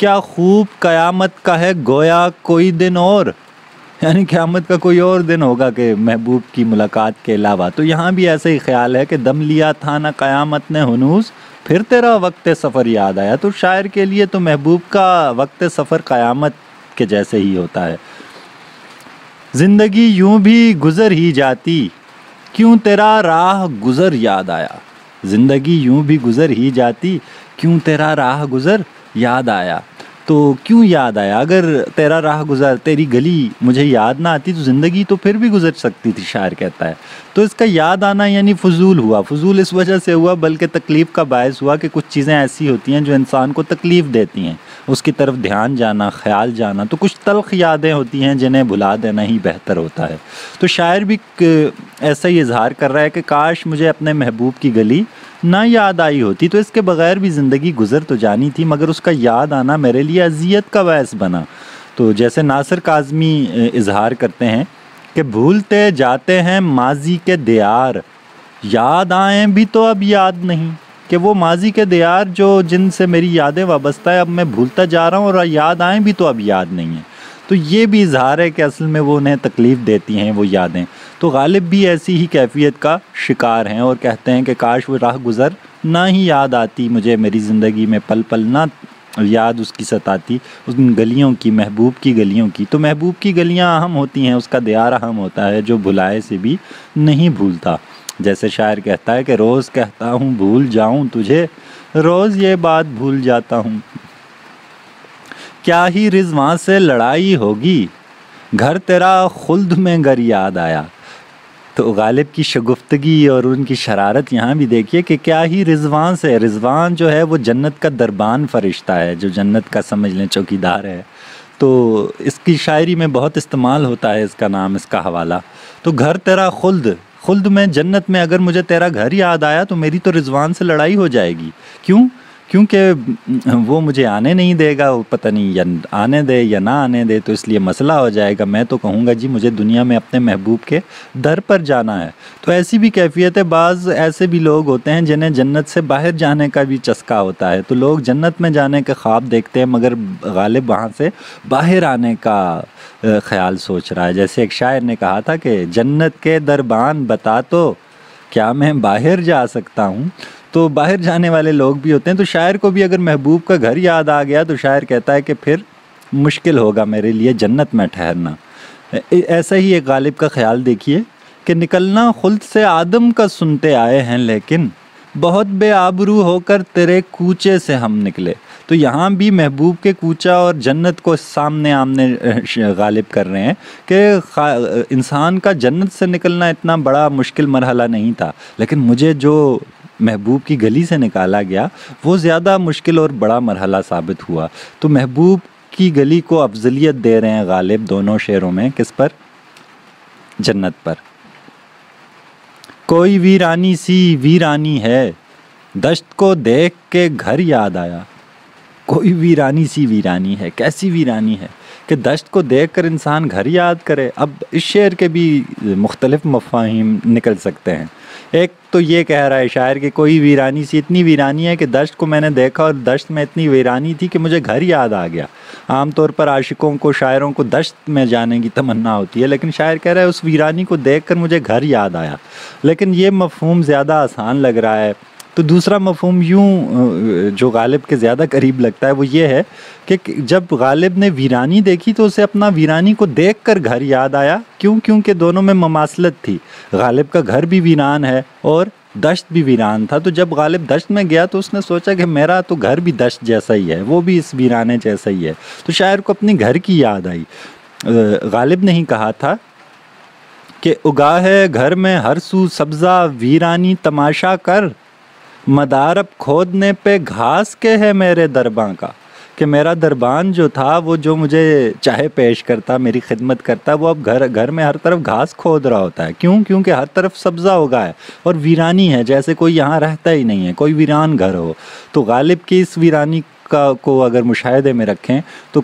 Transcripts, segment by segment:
کیا خوب قیامت کا ہے گویا کوئی دن اور، یعنی قیامت کا کوئی اور دن ہوگا کہ محبوب کی ملاقات کے علاوہ۔ تو یہاں بھی ایسا ہی خیال ہے کہ دم لیا تھا نہ قیامت نے ہنوز، پھر تیرا وقت سفر یاد آیا۔ تو شاعر کے لیے تو محبوب کا وقت سفر قیامت کے جیسے ہی ہوتا ہے۔ زندگی یوں بھی گزر ہی جاتی، کیوں تیرا راہ گزر یاد آیا۔ زندگی یوں بھی گزر ہی جاتی، کیوں تیرا راہ گزر یاد آیا۔ تو کیوں یاد آیا؟ اگر تیرا راہ گزر، تیری گلی مجھے یاد نہ آتی تو زندگی تو پھر بھی گزر سکتی تھی، شاعر کہتا ہے۔ تو اس کا یاد آنا یعنی فضول ہوا۔ فضول اس وجہ سے ہوا بلکہ تکلیف کا باعث ہوا کہ کچھ چیزیں ایسی ہوتی ہیں جو انسان کو تکلیف دیتی ہیں، اس کی طرف دھیان جانا، خیال جانا۔ تو کچھ تلخ یادیں ہوتی ہیں جنہیں بھلا دینا ہی بہتر ہوتا ہے۔ تو شاعر بھی ایسا ہی اظہار کر رہا ہے کہ کاش مجھے اپنے محبوب کی گلی نہ یاد آئی ہوتی، تو اس کے بغیر بھی زندگی گزر تو جانی تھی، مگر اس کا یاد آنا میرے لیے اذیت کا باعث بنا۔ تو جیسے ناصر کاظمی اظہار کرتے ہیں کہ بھولتے جاتے ہیں ماضی کے دیار، یاد آئیں بھی تو اب یاد نہیں، کہ وہ ماضی کے دیار جو جن سے میری یادیں وابستہ ہے اب میں بھولتا جا رہا ہوں، اور یاد آئیں بھی تو اب یاد نہیں ہیں۔ تو یہ بھی اظہار ہے کہ اصل میں وہ انہیں تکلیف دیتی ہیں وہ یادیں۔ تو غالب بھی ایسی ہی کیفیت کا شکار ہیں اور کہتے ہیں کہ کاش وہ راہ گزر نہ ہی یاد آتی مجھے، میری زندگی میں پل پل نہ یاد اس کی ستاتی، ان گلیوں کی، محبوب کی گلیوں کی۔ تو محبوب کی گلیاں اہم ہوتی ہیں، اس کا دیار اہم ہوتا ہے جو بھلائے سے بھی نہیں بھولتا۔ جیسے شاعر کہتا ہے کہ روز کہتا ہوں بھول جاؤں تجھے، روز یہ بات بھول جاتا ہوں، کیا ہی رضواں سے لڑائی ہوگی، گھر تیرا خلد میں گر یاد آیا۔ تو غالب کی شگفتگی اور ان کی شرارت یہاں بھی دیکھیے کہ کیا ہی رضوان سے، رضوان جو ہے وہ جنت کا دربان فرشتہ ہے، جو جنت کا سمجھ لیں چوکیدار ہے۔ تو اس کی شاعری میں بہت استعمال ہوتا ہے اس کا نام، اس کا حوالہ۔ تو گھر تیرا خلد، خلد میں، جنت میں اگر مجھے تیرا گھر یاد آیا تو میری تو رضوان سے لڑائی ہو جائے گی۔ کیوں؟ کیونکہ وہ مجھے آنے نہیں دے گا، وہ پتہ نہیں یا آنے دے یا نہ آنے دے، تو اس لیے مسئلہ ہو جائے گا۔ میں تو کہوں گا جی مجھے دنیا میں اپنے محبوب کے در پر جانا ہے۔ تو ایسی بھی کیفیت ہے، بعض ایسے بھی لوگ ہوتے ہیں جنہیں جنت سے باہر جانے کا بھی چسکا ہوتا ہے۔ تو لوگ جنت میں جانے کے خواب دیکھتے ہیں مگر غالب وہاں سے باہر آنے کا خیال سوچ رہا ہے۔ جیسے ایک شاعر نے کہا تھا کہ جنت کے دربان بتا تو کیا میں باہر جا سکتا ہوں۔ تو باہر جانے والے لوگ بھی ہوتے ہیں۔ تو شاعر کو بھی اگر محبوب کا گھر یاد آ گیا تو شاعر کہتا ہے کہ پھر مشکل ہوگا میرے لیے جنت میں ٹھہرنا۔ ایسا ہی ایک غالب کا خیال دیکھیے کہ نکلنا خلد سے آدم کا سنتے آئے ہیں، لیکن بہت بے آبرو ہو کر تیرے کوچے سے ہم نکلے۔ تو یہاں بھی محبوب کے کوچہ اور جنت کو سامنے آمنے غالب کر رہے ہیں کہ انسان کا جنت سے نکلنا اتنا بڑا مشکل مرحلہ نہیں تھا، لیکن مجھے جو محبوب کی گلی سے نکالا گیا وہ زیادہ مشکل اور بڑا مرحلہ ثابت ہوا۔ تو محبوب کی گلی کو افضلیت دے رہے ہیں غالب دونوں شعروں میں، کس پر؟ جنت پر۔ کوئی ویرانی سی ویرانی ہے، دشت کو دیکھ کے گھر یاد آیا۔ کوئی ویرانی سی ویرانی ہے، کیسی ویرانی ہے کہ دشت کو دیکھ کر انسان گھر یاد کرے۔ اب اس شعر کے بھی مختلف مفاہیم نکل سکتے ہیں۔ ایک تو یہ کہہ رہا ہے شاعر کہ کوئی ویرانی سی، اتنی ویرانی ہے کہ دشت کو میں نے دیکھا اور دشت میں اتنی ویرانی تھی کہ مجھے گھر یاد آ گیا۔ عام طور پر عاشقوں کو، شاعروں کو دشت میں جانے کی تمنا ہوتی ہے، لیکن شاعر کہہ رہا ہے اس ویرانی کو دیکھ کر مجھے گھر یاد آیا۔ لیکن یہ مفہوم زیادہ آسان لگ رہا ہے۔ تو دوسرا مفہوم یوں جو غالب کے زیادہ قریب لگتا ہے وہ یہ ہے کہ جب غالب نے ویرانی دیکھی تو اسے اپنا ویرانی کو دیکھ کر گھر یاد آیا۔ کیوں؟ کیونکہ دونوں میں مماثلت تھی۔ غالب کا گھر بھی ویران ہے اور دشت بھی ویران تھا، تو جب غالب دشت میں گیا تو اس نے سوچا کہ میرا تو گھر بھی دشت جیسا ہی ہے، وہ بھی اس ویرانے جیسا ہی ہے۔ تو شاعر کو اپنی گھر کی یاد آئی۔ غالب نے ہی کہا تھا کہ اگا ہے گھر میں ہر سو سبزہ، ویرانی تماشا کر، مدارب کھودنے پہ گھاس کے ہے میرے درباں کا۔ کہ میرا دربان جو تھا وہ جو مجھے چاہے پیش کرتا، میری خدمت کرتا، وہ اب گھر میں ہر طرف گھاس کھود رہا ہوتا ہے۔ کیوں؟ کیونکہ ہر طرف سبزہ ہوگا ہے اور ویرانی ہے، جیسے کوئی یہاں رہتا ہی نہیں ہے، کوئی ویران گھر ہو۔ تو غالب کی اس ویرانی کو اگر مشاہدے میں رکھیں تو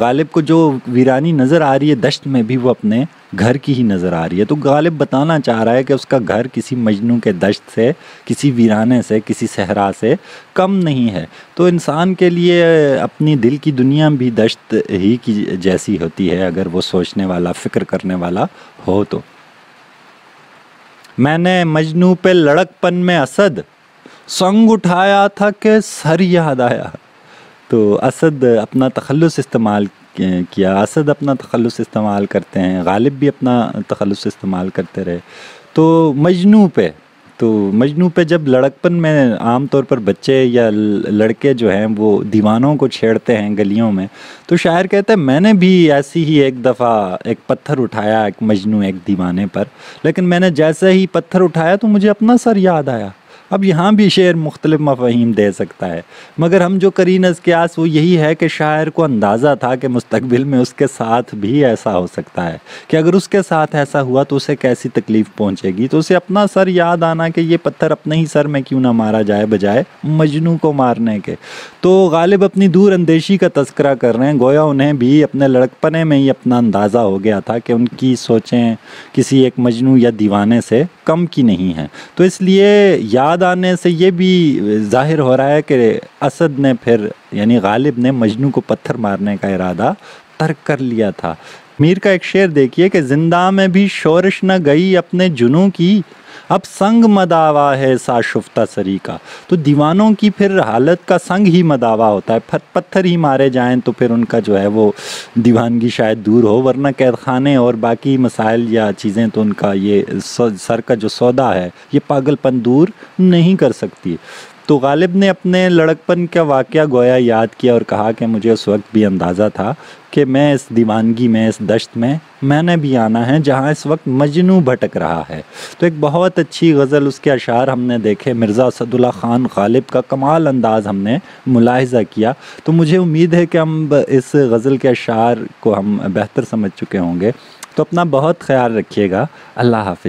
غالب کو جو ویرانی نظر آ رہی ہے دشت میں بھی، وہ اپنے گھر کی ہی نظر آ رہی ہے۔ تو غالب بتانا چاہ رہا ہے کہ اس کا گھر کسی مجنوں کے دشت سے، کسی ویرانے سے، کسی صحرا سے کم نہیں ہے۔ تو انسان کے لیے اپنی دل کی دنیا بھی دشت ہی کی جیسی ہوتی ہے اگر وہ سوچنے والا، فکر کرنے والا ہو تو۔ میں نے مجنوں پہ لڑک پن میں اسد سنگ اٹھایا تھا کہ سر یاد آیا۔ تو اسد اپنا تخلص استعمال کیا، اسد اپنا تخلص استعمال کرتے ہیں، غالب بھی اپنا تخلص استعمال کرتے رہے۔ تو مجنوں پہ جب لڑکپن میں عام طور پر بچے یا لڑکے جو ہیں وہ دیوانوں کو چھیڑتے ہیں گلیوں میں، تو شاعر کہتا ہے میں نے بھی ایسی ہی ایک دفعہ ایک پتھر اٹھایا ایک مجنوں ایک دیوانے پر، لیکن میں نے جیسے ہی پتھر اٹھایا تو مجھے اپنا سر یاد آیا۔ اب یہاں بھی شعر مختلف مفاہیم دے سکتا ہے، مگر ہم جو قرین از قیاس وہ یہی ہے کہ شاعر کو اندازہ تھا کہ مستقبل میں اس کے ساتھ بھی ایسا ہو سکتا ہے، کہ اگر اس کے ساتھ ایسا ہوا تو اسے کیسی تکلیف پہنچے گی، تو اسے اپنا سر یاد آنا کہ یہ پتھر اپنے ہی سر میں کیوں نہ مارا جائے بجائے مجنوں کو مارنے کے۔ تو غالب اپنی دور اندیشی کا تذکرہ کر رہے ہیں، گویا انہیں بھی اپنے لڑکپنے میں ہی اپنا اندازہ ہو گیا تھا کہ ان کی سوچیں کسی ایک مجنوں یا دیوانے سے کم کی نہیں ہیں۔ تو اس لیے یاد آنے سے یہ بھی ظاہر ہو رہا ہے کہ اسد نے پھر یعنی غالب نے مجنوں کو پتھر مارنے کا ارادہ ترک کر لیا تھا۔ میر کا ایک شعر دیکھیے کہ زندہ میں بھی شورش نہ گئی اپنے جنوں کی، اب سنگ مداوا ہے سا شفتہ سری کا۔ تو دیوانوں کی پھر حالت کا سنگ ہی مداوا ہوتا ہے، پتھر ہی مارے جائیں تو پھر ان کا جو ہے وہ دیوانگی شاید دور ہو، ورنہ قید خانے اور باقی مسائل یا چیزیں تو ان کا یہ سر کا جو سودا ہے یہ پاگل پن دور نہیں کر سکتی۔ تو غالب نے اپنے لڑکپن کا واقعہ گویا یاد کیا اور کہا کہ مجھے اس وقت بھی اندازہ تھا کہ میں اس دیوانگی میں، اس دشت میں نے بھی آنا ہے جہاں اس وقت مجنوں بھٹک رہا ہے۔ تو ایک بہت اچھی غزل، اس کے اشعار ہم نے دیکھے، مرزا اسد اللہ خان غالب کا کمال انداز ہم نے ملاحظہ کیا۔ تو مجھے امید ہے کہ ہم اس غزل کے اشعار کو ہم بہتر سمجھ چکے ہوں گے۔ تو اپنا بہت خیال رکھیے گا، اللہ حافظ۔